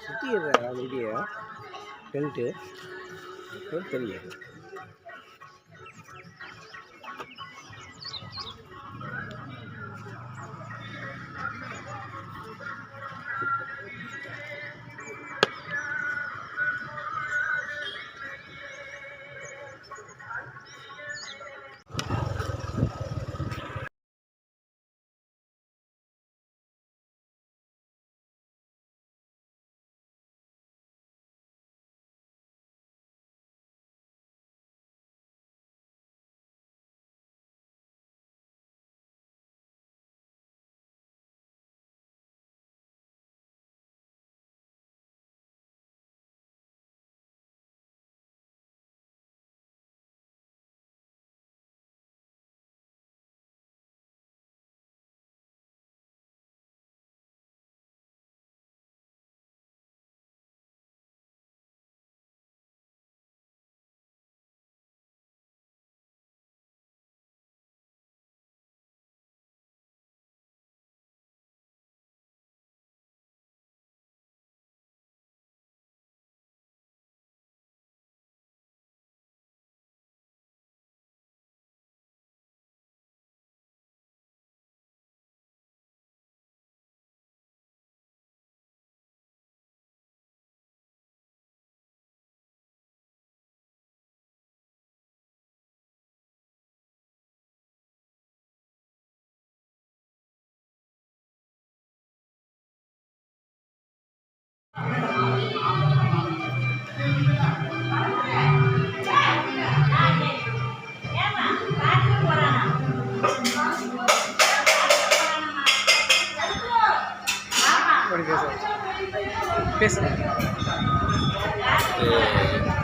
சுற்றிடுறாங்க video tent தெரியும்.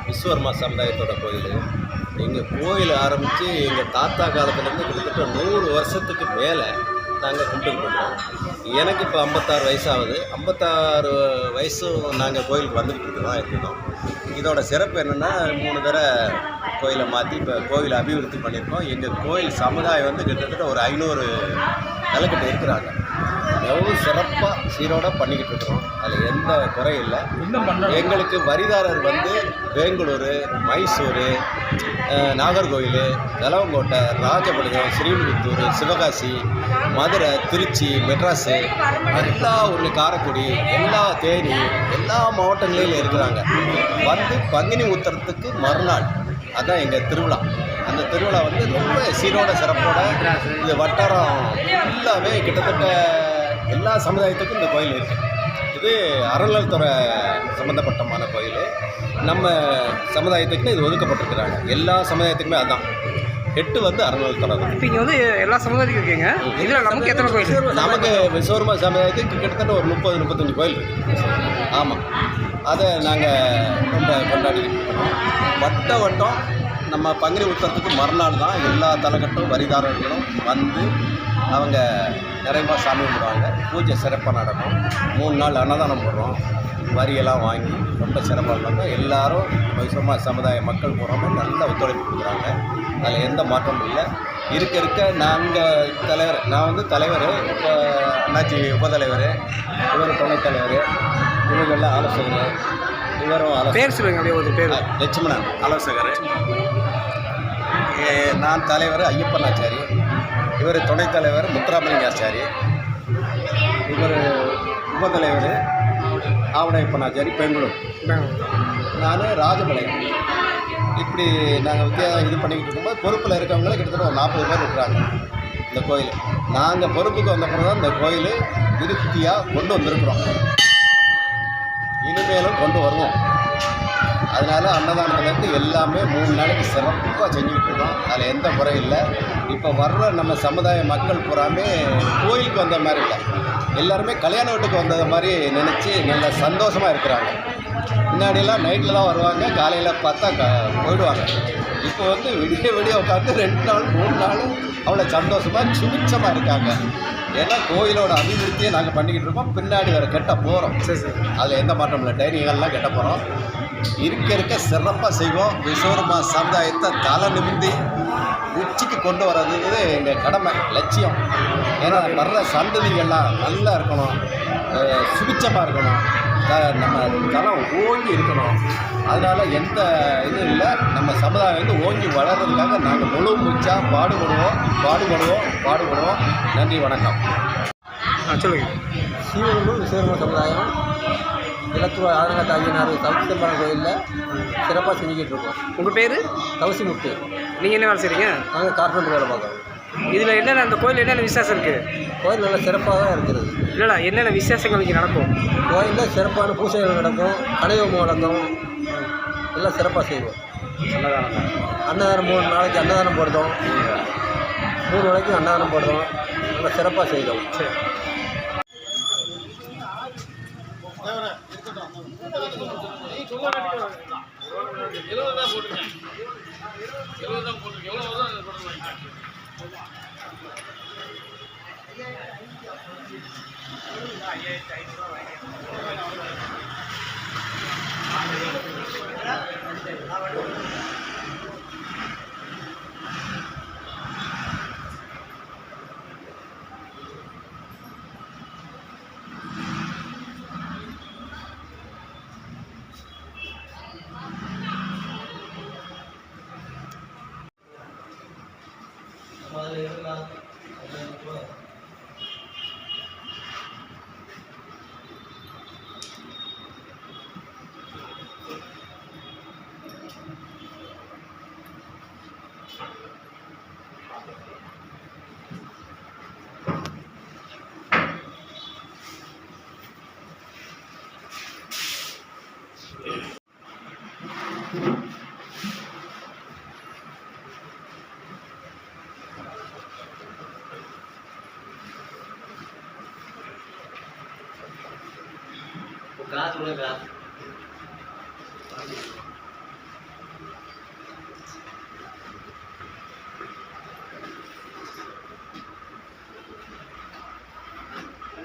விஸ்வகர்மா சமுதாயத்தோட கோயில். எங்கள் கோயில் ஆரம்பித்து எங்கள் தாத்தா காலத்துலேருந்து கிட்டத்தட்ட 100 வருஷத்துக்கு மேலே நாங்கள் கும்பிட்டுக்கிட்டு இருக்கோம். எனக்கு இப்போ 56 வயசாகுது. 56 வயசும் நாங்கள் கோயிலுக்கு வந்துக்கிட்டு இருக்கோம். இதோட சிறப்பு என்னென்னா 3 தடவை கோயிலை மாற்றி இப்போ கோயிலை அபிவிருத்தி பண்ணியிருக்கோம். எங்கள் கோயில் சமுதாயம் வந்து கிட்டத்தட்ட ஒரு 500 நிலக்கிட்ட இருக்கிறாங்க. எவ்வளோ சிறப்பாக சீரோட பண்ணிக்கிட்டு இருக்கிறோம். அதில் எந்த குறையும் இல்லை. எங்களுக்கு வரிதாரர் வந்து பெங்களூர், மைசூர், நாகர்கோவில், தலவங்கோட்டை, ராஜபாளையம், ஸ்ரீவில்லிபுத்தூர், சிவகாசி, மதுரை, திருச்சி, மெட்ராஸு, எல்லா ஊர்ல, காரைக்குடி, எல்லா தேனி, எல்லா மாவட்டங்களிலும் இருக்கிறாங்க. வந்து பங்குனி உத்திரத்துக்கு மறுநாள் அதுதான் எங்கள் திருவிழா. அந்த திருவிழா வந்து ரொம்ப சீரோட சிறப்போட இந்த வட்டாரம் ஃபுல்லாகவே கிட்டத்தட்ட எல்லா சமுதாயத்துக்கும் இந்த கோயில் இருக்குது. இது அறநிலையத்துறை சம்மந்தப்பட்டமான கோயில். நம்ம சமுதாயத்துக்குன்னு இது ஒதுக்கப்பட்டிருக்கிறாங்க. எல்லா சமுதாயத்துக்குமே அதுதான். 8 வந்து அறநிலையத்துறை தான். இப்போ இங்கே வந்து எல்லா சமுதாயத்துக்கும் இருக்கீங்க. இதில் நமக்கு எத்தனை கோயில்? நமக்கு விஸ்வகர்மா சமுதாயத்துக்கு கிட்டத்தட்ட ஒரு 30-35 கோயில் இருக்குது. ஆமாம், அதை நாங்கள் ரொம்ப கொண்டாடிக்கிட்டு இருக்கோம். வட்டம் நம்ம பங்குனி உத்திரத்துக்கு மறுநாள் தான் எல்லா தலைக்கட்டும் வரிதாரர்களும் வந்து அவங்க நிறைவாக சாமி கும்பிடுவாங்க. பூஜை சிறப்பாக நடக்கும். 3 நாள் அன்னதானம் போடுறோம். வரியெல்லாம் வாங்கி ரொம்ப சிறப்பாக இருந்தாங்க. எல்லோரும் விஸ்வகர்மா சமுதாய மக்கள் போகிறோமே நல்ல ஒத்துழைப்பு கொடுக்குறாங்க. அதில் எந்த மாற்றமும் இல்லை. இருக்க நாங்கள் தலைவர், நான் வந்து தலைவர், இப்போ அண்ணாச்சி உபத்தலைவர், இவர் துணைத் தலைவர், இவங்கெல்லாம் ஆலோசகர், இவரும் பேர் சொல்லுங்க. அப்படியே ஒரு பேர் லட்சுமணன் ஆலோசகர், நான் தலைவர் ஐயப்பனாச்சாரி, இவர் துணைத் தலைவர் முத்துராமலிங்காச்சாரி, இவர் உபத்தலைவர் ஆவணையப்பனாச்சாரி பெங்களூர், நான் ராஜபாளையம். இப்படி நாங்கள் இது பண்ணிக்கிட்டு இருக்கும்போது பொறுப்பில் இருக்கவங்களே கிட்டத்தட்ட ஒரு 40 பேர் இருக்கிறாங்க இந்த கோயில். நாங்கள் பொறுப்புக்கு வந்த பிறகு தான் இந்த கோயில் விருத்தியாக கொண்டு வந்திருக்கிறோம். இனிமேலும் கொண்டு வருவோம். அதனால் அன்னதானத்துலேருந்து எல்லாமே 3 நாளைக்கு சிறப்பாக செஞ்சுக்கிட்டு இருக்கோம். அதில் எந்த குறையும் இல்லை. இப்போ வர்ற நம்ம சமுதாய மக்கள் பூராமே கோயிலுக்கு வந்த மாதிரி இல்லை, எல்லாருமே கல்யாண வீட்டுக்கு வந்தது மாதிரி நினச்சி நல்ல சந்தோஷமாக இருக்கிறாங்க. முன்னாடியெல்லாம் நைட்டில் தான் வருவாங்க, காலையில் பார்த்தா போயிடுவாங்க. இப்போ வந்து விடிய உட்காந்து 2 நாள் 3 நாளும் அவ்வளோ சந்தோஷமாக சுபிட்சமாக இருக்காங்க. ஏன்னா கோயிலோட அபிவிருத்தியை நாங்கள் பண்ணிக்கிட்டு இருக்கோம். பின்னாடி வேறு கட்ட போகிறோம். அதில் எந்த மாற்றம் இல்லை. டைனிங்கெல்லாம் கட்ட போகிறோம். இருக்க சிறப்பாக செய்வோம். விஸ்வகர்மா சமுதாயத்தை தலை நிமிந்தி உச்சிக்கு கொண்டு வர்றது எங்கள் கடமை, லட்சியம். ஏன்னா வர்ற சந்ததிகள்லாம் நல்லா இருக்கணும், சுபிச்சமாக இருக்கணும், நம்ம தலம் ஓங்கி இருக்கணும். அதனால் எந்த இதுவும் இல்லை. நம்ம சமுதாயம் வந்து ஓங்கி வளர்கிறதுக்காக நாங்கள் முழு மூச்சாக பாடுபடுவோம். நன்றி, வணக்கம். சொல்லுங்கள். ஸ்ரீவெல்லூர் விஸ்வகர்மா சமுதாயம் இலத்தூர் ஆதங்கத்த ஐயனார் தவுசியம்பரம் கோயிலில் சிறப்பாக செஞ்சுக்கிட்டு இருக்கோம். உங்கள் பேர்? தவசிமுத்து. நீங்கள் என்ன வேலை செய்கிறீங்க? நாங்கள் கார்பெண்டர் வேலை பார்க்குறோம். இதில் என்னென்ன அந்த கோயில் என்னென்ன விசேஷம் இருக்குது? கோயில் நல்லா சிறப்பாக தான் இருக்கிறது. இல்லைடா, என்னென்ன விசேஷங்கள் இங்கே நடக்கும்? கோயிலில் சிறப்பான பூஜைகள் நடக்கும், கலையோகம் நடக்கும், எல்லாம் சிறப்பாக செய்வோம். அன்னதானம் 3 நாளைக்கு அன்னதானம் போடுறோம், 3 நாளைக்கு அன்னதானம் போடுறோம், நல்லா சிறப்பாக செய்தோம். சரி.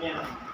Yeah.